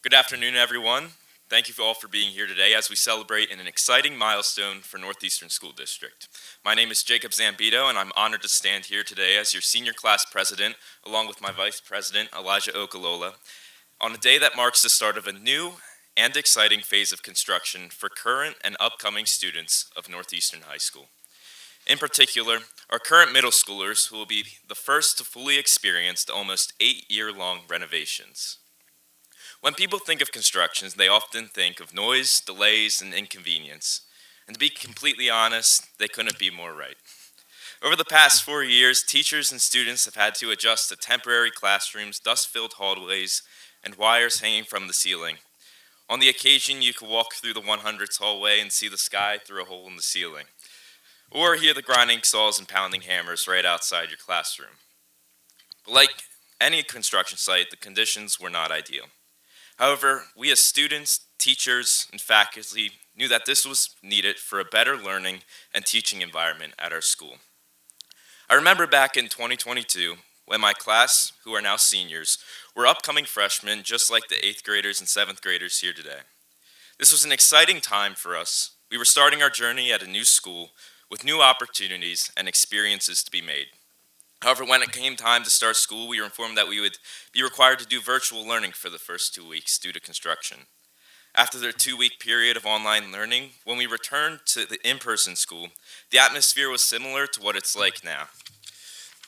Good afternoon, everyone. Thank you all for being here today as we celebrate an exciting milestone for Northeastern School District. My name is Jacob Zambito, and I'm honored to stand here today as your senior class president, along with my vice president, Elijah Okalola, on a day that marks the start of a new and exciting phase of construction for current and upcoming students of Northeastern High School. In particular, our current middle schoolers who will be the first to fully experience the almost 8-year-long renovations. When people think of constructions, they often think of noise, delays, and inconvenience. And to be completely honest, they couldn't be more right. Over the past 4 years, teachers and students have had to adjust to temporary classrooms, dust-filled hallways, and wires hanging from the ceiling. On the occasion, you could walk through the 100th hallway and see the sky through a hole in the ceiling, or hear the grinding saws and pounding hammers right outside your classroom. But like any construction site, the conditions were not ideal. However, we as students, teachers, and faculty knew that this was needed for a better learning and teaching environment at our school. I remember back in 2022, when my class, who are now seniors, were upcoming freshmen just like the 8th graders and 7th graders here today. This was an exciting time for us. We were starting our journey at a new school with new opportunities and experiences to be made. However, when it came time to start school, we were informed that we would be required to do virtual learning for the first 2 weeks due to construction. After the 2-week period of online learning, when we returned to the in-person school, the atmosphere was similar to what it's like now.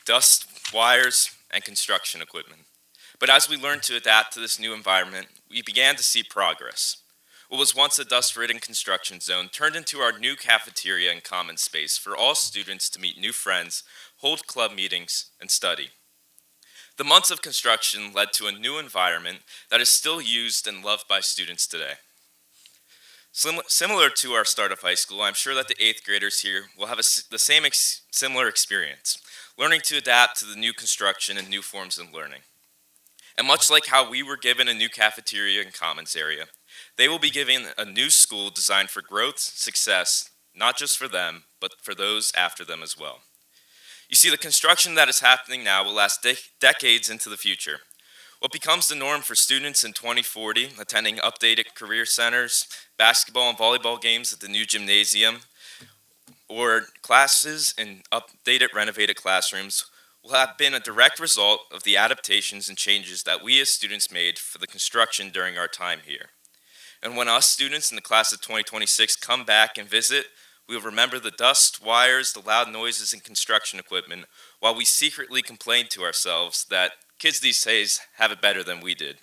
Dust, wires, and construction equipment. But as we learned to adapt to this new environment, we began to see progress. What was once a dust-ridden construction zone turned into our new cafeteria and common space for all students to meet new friends, hold club meetings, and study. The months of construction led to a new environment that is still used and loved by students today. Similar to our start of high school, I'm sure that the 8th graders here will have the same similar experience, learning to adapt to the new construction and new forms of learning. And much like how we were given a new cafeteria and commons area, they will be given a new school designed for growth, success, not just for them, but for those after them as well. You see, the construction that is happening now will last decades into the future. What becomes the norm for students in 2040, attending updated career centers, basketball and volleyball games at the new gymnasium, or classes in updated, renovated classrooms, will have been a direct result of the adaptations and changes that we as students made for the construction during our time here. And when us students in the class of 2026 come back and visit, we will remember the dust, wires, the loud noises, and construction equipment, while we secretly complain to ourselves that kids these days have it better than we did.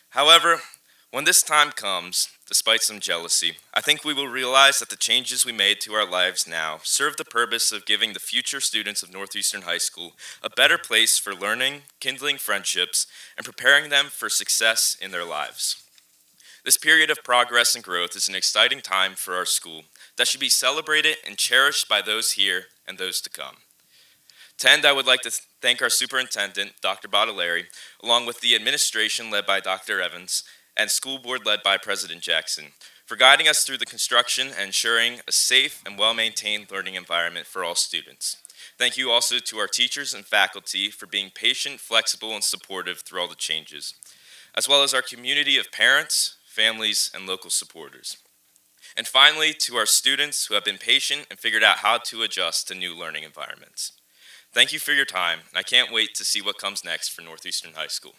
However, when this time comes, despite some jealousy, I think we will realize that the changes we made to our lives now serve the purpose of giving the future students of Northeastern High School a better place for learning, kindling friendships, and preparing them for success in their lives. This period of progress and growth is an exciting time for our school that should be celebrated and cherished by those here and those to come. To end, I would like to thank our superintendent, Dr. Baudelaire, along with the administration led by Dr. Evans and school board led by President Jackson, for guiding us through the construction and ensuring a safe and well-maintained learning environment for all students. Thank you also to our teachers and faculty for being patient, flexible, and supportive through all the changes, as well as our community of parents, families, and local supporters. And finally, to our students who have been patient and figured out how to adjust to new learning environments. Thank you for your time, and I can't wait to see what comes next for Northeastern High School.